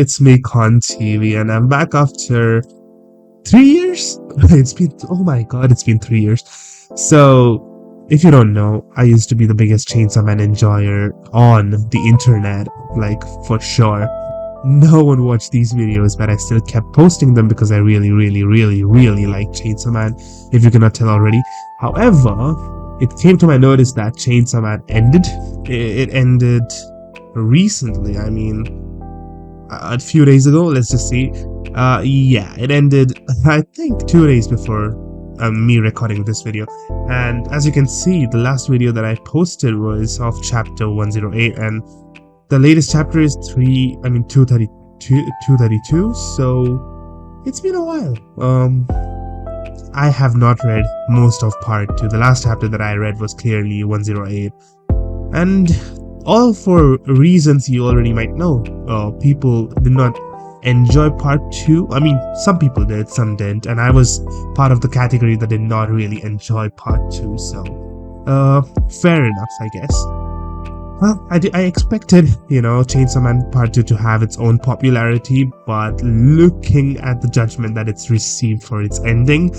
It's me, Con TV, and I'm back after 3 years. It's been, oh my god, it's been 3 years. So, if you don't know, I used to be the biggest Chainsaw Man enjoyer on the internet, like for sure. No one watched these videos, but I still kept posting them because I really, really, really, really like Chainsaw Man, if you cannot tell already. However, it came to my notice that Chainsaw Man ended. It ended recently. I mean, a few days ago, let's just see. Yeah, it ended, I think, 2 days before me recording this video. And as you can see, the last video that I posted was of chapter 108, and the latest chapter is 232. So it's been a while. I have not read most of part 2. The last chapter that I read was clearly 108. And all for reasons you already might know. People did not enjoy part 2. I mean, some people did, some didn't, and I was part of the category that did not really enjoy part 2, so fair enough, I guess. Well, I expected, Chainsaw Man Part 2 to have its own popularity, but looking at the judgment that it's received for its ending,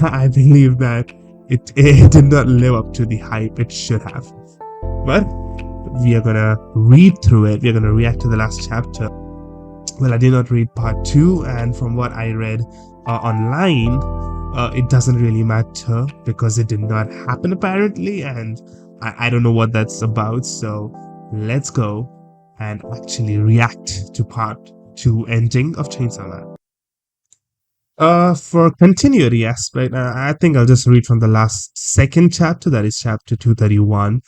I believe that it did not live up to the hype it should have. But we are gonna read through it. We're gonna react to the last chapter. Well, I did not read part 2, and from what I read online, it doesn't really matter because it did not happen apparently, and I don't know what that's about. So let's go and actually react to part 2 ending of Chainsaw Man. For continuity aspect, I think I'll just read from the last second chapter, that is chapter 231.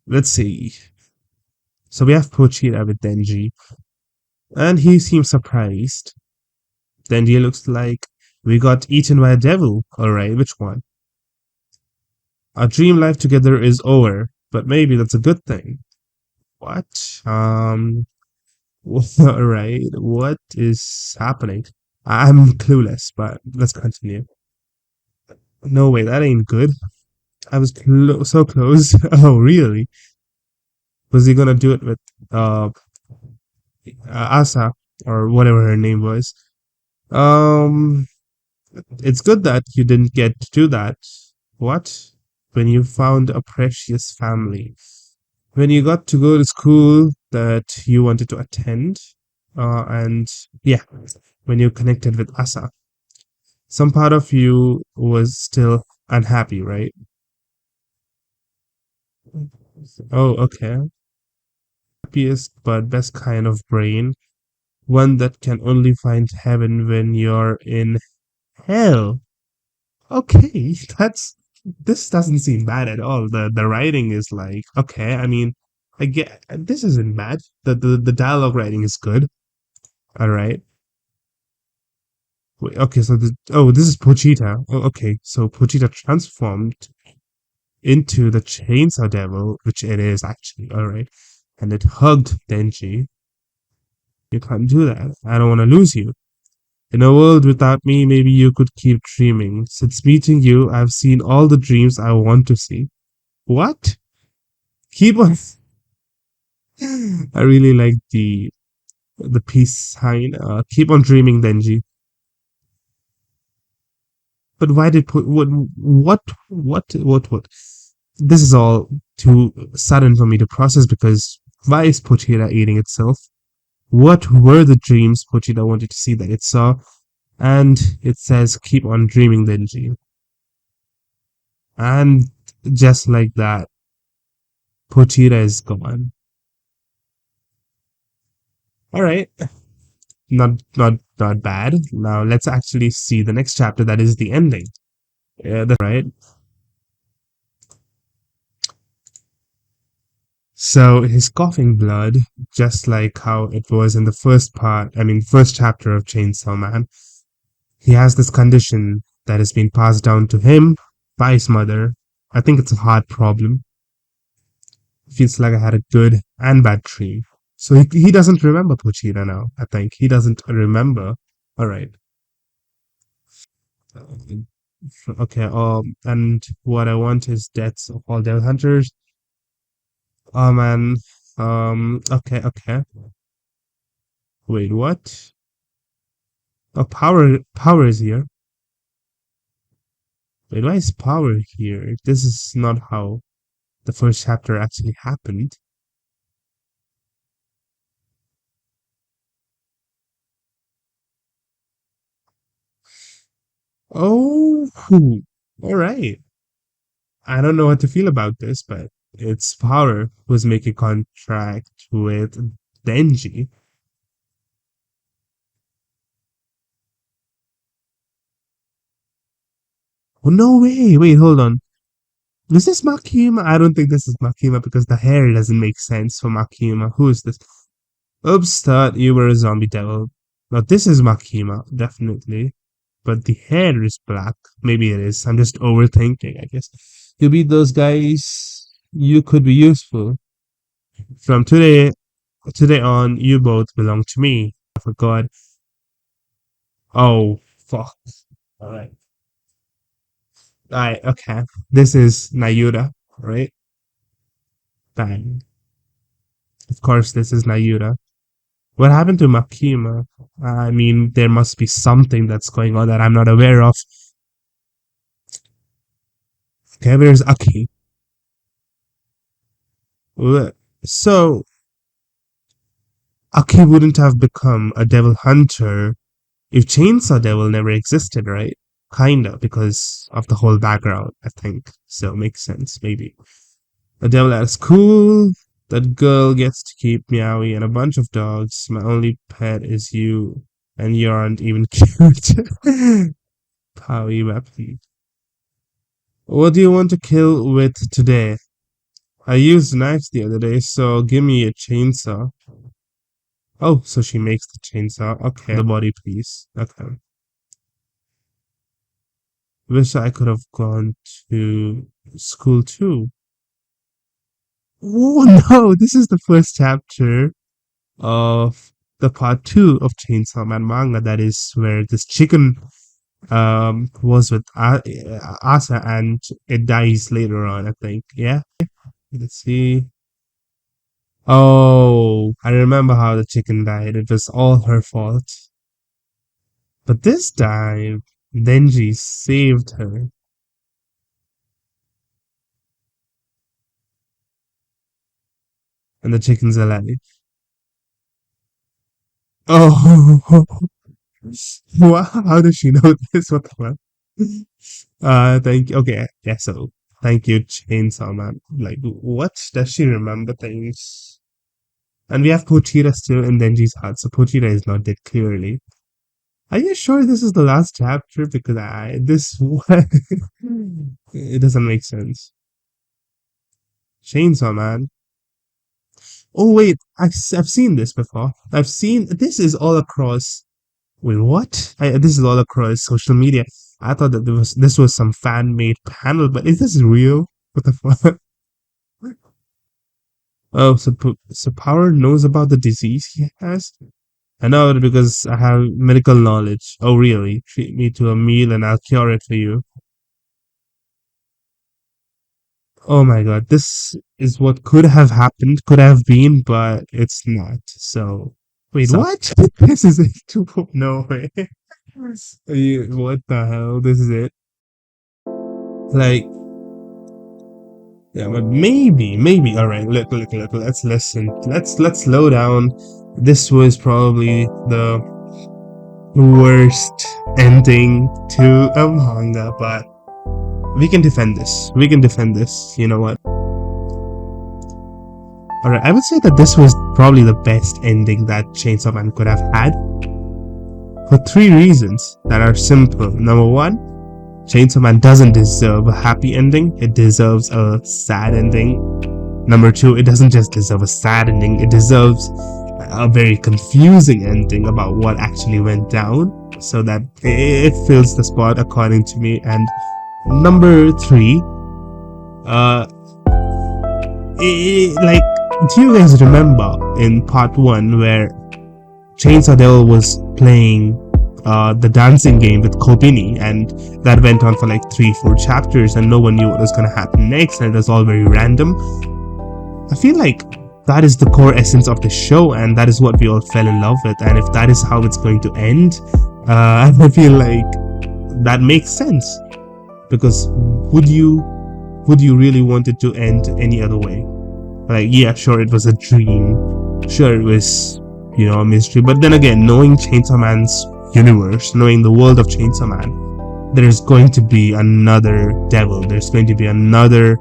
Let's see. So we have Pochita with Denji, and he seems surprised. Denji looks like we got eaten by a devil. Alright, which one? Our dream life together is over, but maybe that's a good thing. What? Alright, what is happening? I'm clueless, but let's continue. No way, that ain't good. I was so close. Oh, really? Was he gonna do it with uh Asa or whatever her name was? Um, it's good that you didn't get to do that. What? When you found a precious family. When you got to go to school that you wanted to attend. And yeah, when you connected with Asa. Some part of you was still unhappy, right? Oh, okay. Happiest but best kind of brain. One that can only find heaven when you're in hell. Okay, that's this doesn't seem bad at all. The writing is like, okay, I mean, I get this isn't bad. The dialogue writing is good. All right. Wait, okay, so this is Pochita. Oh, okay, so Pochita transformed into the Chainsaw Devil, which it is actually. All right, and it hugged Denji. You can't do that. I don't want to lose you. In a world without me, maybe you could keep dreaming. Since meeting you, I've seen all the dreams I want to see. What? Keep on. I really like the peace sign. Keep on dreaming, Denji. But why did put what? This is all too sudden for me to process because why is Pochita eating itself? What were the dreams Pochita wanted to see that it saw? And it says, keep on dreaming, Denji. And just like that, Pochita is gone. All right, not bad. Now let's actually see the next chapter. That is the ending. Yeah, that's right. So he's coughing blood, just like how it was in the first part. I mean, first chapter of Chainsaw Man. He has this condition that has been passed down to him by his mother. I think it's a hard problem. Feels like I had a good and bad dream. So he doesn't remember Pochita now. I think he doesn't remember. All right. Okay. And what I want is deaths of all devil hunters. Oh man. Okay. Okay. Wait, what? Oh, power is here. Wait, why is power here? This is not how the first chapter actually happened. Oh, all right. I don't know what to feel about this, but it's power who's making contract with Denji. Oh, no way. Wait, hold on. Is this Makima? I don't think this is Makima because the hair doesn't make sense for Makima. Who is this? Oops, thought you were a zombie devil. Now this is Makima, definitely. But the hair is black. Maybe it is. I'm just overthinking, I guess. To beat those guys, you could be useful. From today on, you both belong to me. For God. Oh, fuck. Alright. Alright, okay. This is Nayuda, right? Bang. Of course, this is Nayuda. What happened to Makima? I mean, there must be something that's going on that I'm not aware of. Okay, where's Aki? So, Aki wouldn't have become a devil hunter if Chainsaw Devil never existed, right? Kinda, because of the whole background, I think. So, makes sense, maybe. A devil at school, that girl gets to keep Meowie and a bunch of dogs. My only pet is you, and you aren't even cute. Powie weapon. What do you want to kill with today? I used knives the other day, so give me a chainsaw. Oh, so she makes the chainsaw. Okay, the body piece. Okay. Wish I could have gone to school too. Oh no, this is the first chapter of the part two of Chainsaw Man manga. That is where this chicken was with Asa and it dies later on, I think. Yeah. Let's see. Oh, I remember how the chicken died. It was all her fault. But this time, Denji saved her, and the chicken's alive. Oh, wow! How does she know this? What the fuck? Thank you. Okay, yeah. So, thank you, Chainsaw Man. Like, what does she remember things? And we have Pochita still in Denji's heart, so Pochita is not dead clearly. Are you sure this is the last chapter? Because this one, it doesn't make sense. Chainsaw Man. Oh wait, I've seen this before. I've seen this is all across. Wait, what? This is all across social media. I thought that this was some fan made panel, but is this real? What the fuck? Oh, so Power knows about the disease he has. I know it because I have medical knowledge. Oh, really? Treat me to a meal and I'll cure it for you. Oh my god, this is what could have happened, could have been, but it's not. So, wait, what? This is it? No way. What the hell? This is it? Like, yeah, but maybe. All right, look. Let's listen. Let's slow down. This was probably the worst ending to a manga, but we can defend this. We can defend this. You know what? Alright, I would say that this was probably the best ending that Chainsaw Man could have had. For three reasons that are simple. Number one, Chainsaw Man doesn't deserve a happy ending, it deserves a sad ending. Number two, it doesn't just deserve a sad ending, it deserves a very confusing ending about what actually went down, so that it fills the spot according to me. And number three, like, do you guys remember in part one where Chainsaw Devil was playing the dancing game with Kobini, and that went on for like 3-4 chapters and no one knew what was going to happen next and it was all very random? I feel like that is the core essence of the show, and that is what we all fell in love with. And if that is how it's going to end, I feel like that makes sense. Because would you really want it to end any other way? Like, yeah, sure, it was a dream. Sure, it was, a mystery. But then again, knowing Chainsaw Man's universe, knowing the world of Chainsaw Man, there's going to be another devil. There's going to be another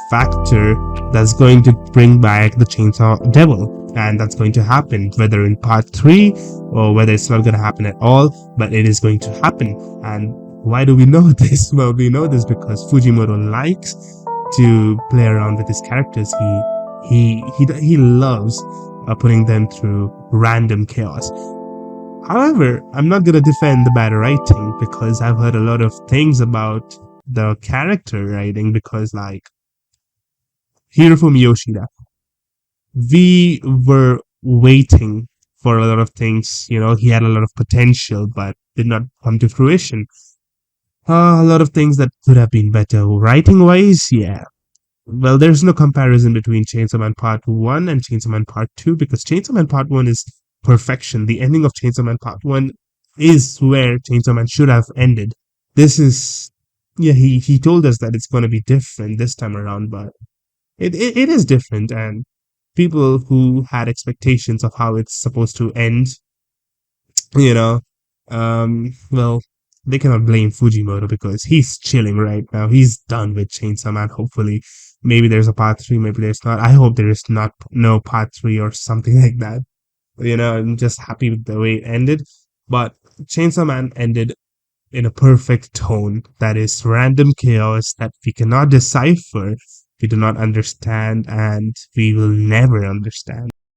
factor that's going to bring back the Chainsaw Devil. And that's going to happen, whether in part 3 or whether it's not going to happen at all, but it is going to happen. And why do we know this? Well, we know this because Fujimoto likes to play around with his characters. He loves putting them through random chaos. However, I'm not gonna defend the bad writing because I've heard a lot of things about the character writing. Because, like, Hirofumi Yoshida, we were waiting for a lot of things. He had a lot of potential, but did not come to fruition. A lot of things that could have been better writing wise, yeah. Well, there's no comparison between Chainsaw Man Part 1 and Chainsaw Man Part 2 because Chainsaw Man Part 1 is perfection. The ending of Chainsaw Man Part 1 is where Chainsaw Man should have ended. This is, yeah, he told us that it's going to be different this time around, but it is different. And people who had expectations of how it's supposed to end, you know, well, they cannot blame Fujimoto because he's chilling right now. He's done with Chainsaw Man. Hopefully, maybe there's a part 3, maybe there's not. I hope there is not no part 3 or something like that. I'm just happy with the way it ended. But Chainsaw Man ended in a perfect tone that is random chaos that we cannot decipher, we do not understand, and we will never understand.